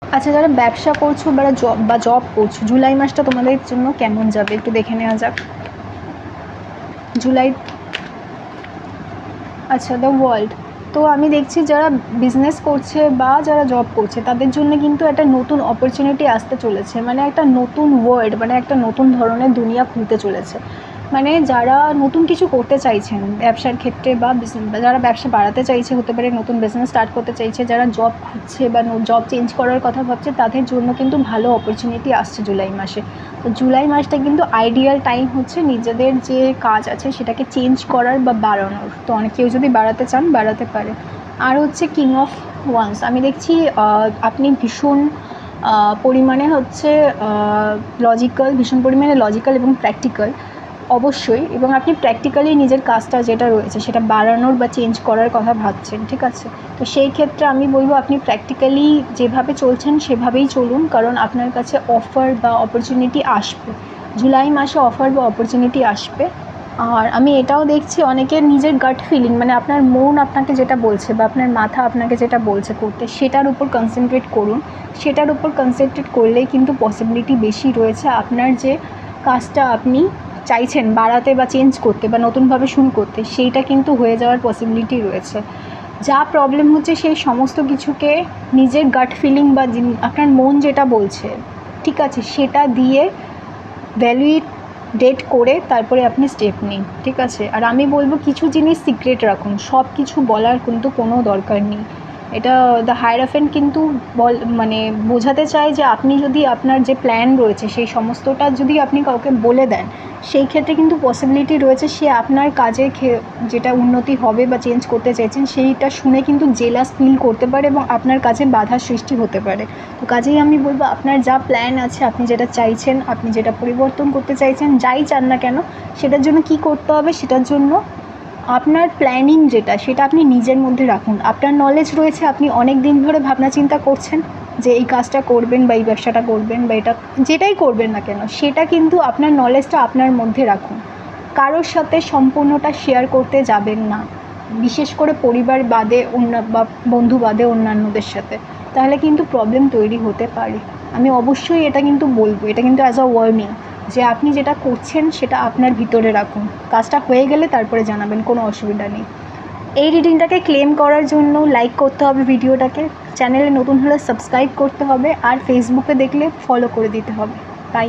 আচ্ছা, যারা ব্যবসা করছো বা জব করছো, জুলাই মাসটা তোমাদের জন্য কেমন যাবে একটু দেখে নেওয়া যাক। জুলাই, আচ্ছা দ্য ওয়ার্ল্ড। তো আমি দেখছি যারা বিজনেস করছে বা যারা জব করছে তাদের জন্য কিন্তু একটা নতুন অপরচুনিটি আসতে চলেছে, মানে একটা নতুন ওয়ার্ল্ড, মানে একটা নতুন ধরনের দুনিয়া খুলতে চলেছে। মানে যারা নতুন কিছু করতে চাইছেন ব্যবসার ক্ষেত্রে বা যারা ব্যবসা বাড়াতে চাইছে, হতে পারে নতুন বিজনেস স্টার্ট করতে চাইছে, যারা জব খুঁজছে বা জব চেঞ্জ করার কথা ভাবছে, তাদের জন্য কিন্তু ভালো অপরচুনিটি আসছে জুলাই মাসে। তো জুলাই মাসটা কিন্তু আইডিয়াল টাইম হচ্ছে নিজেদের যে কাজ আছে সেটাকে চেঞ্জ করার বা বাড়ানোর। তো অনেক কেউ যদি বাড়াতে চান বাড়াতে পারে। আর হচ্ছে কিং অফ ওয়ান্স, আমি দেখছি আপনি ভীষণ পরিমাণে হচ্ছে ভীষণ পরিমাণে লজিক্যাল এবং প্র্যাকটিক্যাল অবশ্যই, এবং আপনি প্র্যাকটিক্যালি নিজের কাজটা যেটা রয়েছে সেটা বাড়ানোর বা চেঞ্জ করার কথা ভাবছেন, ঠিক আছে। তো সেই ক্ষেত্রে আমি বলবো আপনি প্র্যাকটিক্যালি যেভাবে চলছেন সেভাবেই চলুন, কারণ আপনার কাছে অফার বা অপরচুনিটি আসবে জুলাই মাসে, অফার বা অপরচুনিটি আসবে। আর আমি এটাও দেখছি অনেকের নিজের গাট ফিলিং, মানে আপনার মন আপনাকে যেটা বলছে বা আপনার মাথা আপনাকে যেটা বলছে করতে, সেটার উপর কনসেন্ট্রেট করুন। সেটার উপর কনসেন্ট্রেট করলেই কিন্তু পসিবিলিটি বেশি রয়েছে আপনার যে কাজটা আপনি চাইছেন বাড়াতে বা চেঞ্জ করতে বা নতুনভাবে শুরু করতে, সেইটা কিন্তু হয়ে যাওয়ার পসিবিলিটি রয়েছে। যা প্রবলেম হচ্ছে সেই সমস্ত কিছুকে নিজের গাট ফিলিং বা আপনার মন যেটা বলছে, ঠিক আছে, সেটা দিয়ে ভ্যালিডেট করে তারপরে আপনি স্টেপ নিন, ঠিক আছে। আর আমি বলবো কিছু জিনিস সিক্রেট রাখুন, সব কিছু বলার কিন্তু কোনো দরকার নেই। এটা দ্য হায়ারাফেন্ট কিন্তু মানে বোঝাতে চায় যে আপনি যদি আপনার যে প্ল্যান রয়েছে সেই সমস্তটা যদি আপনি কাউকে বলে দেন, সেই ক্ষেত্রে কিন্তু পসিবিলিটি রয়েছে সে আপনার কাজে যেটা উন্নতি হবে বা চেঞ্জ করতে চাইছেন সেইটা শুনে কিন্তু জেলাস ফিল করতে পারে এবং আপনার কাজে বাধার সৃষ্টি হতে পারে। তো কাজেই আমি বলবো আপনার যা প্ল্যান আছে, আপনি যেটা চাইছেন, আপনি যেটা পরিবর্তন করতে চাইছেন, যাই চান না কেন, সেটার জন্য কি করতে হবে, সেটার জন্য আপনার প্ল্যানিং যেটা সেটা আপনি নিজের মধ্যে রাখুন। আপনার নলেজ রয়েছে, আপনি অনেক দিন ধরে ভাবনা চিন্তা করছেন যে এই কাজটা করবেন বা এই ব্যবসাটা করবেন বা এটা যেটাই করবেন না কেন, সেটা কিন্তু আপনার নলেজটা আপনার মধ্যে রাখুন। কারোর সাথে সম্পূর্ণটা শেয়ার করতে যাবেন না, বিশেষ করে পরিবার বাদে বা বন্ধু বাদে অন্যান্যদের সাথে, তাহলে কিন্তু প্রবলেম তৈরি হতে পারে। আমি অবশ্যই এটা কিন্তু বলবো, এটা কিন্তু অ্যাজ আ ওয়ার্নিং, যে আপনি যেটা করছেন সেটা আপনার ভিতরে রাখুন, কাজটা হয়ে গেলে তারপরে জানাবেন, কোনো অসুবিধা নেই। এই রিডিংটাকে ক্লেম করার জন্য লাইক করতে হবে ভিডিওটাকে, চ্যানেলে নতুন হলে সাবস্ক্রাইব করতে হবে, আর ফেসবুকে দেখলে ফলো করে দিতে হবে। বাই।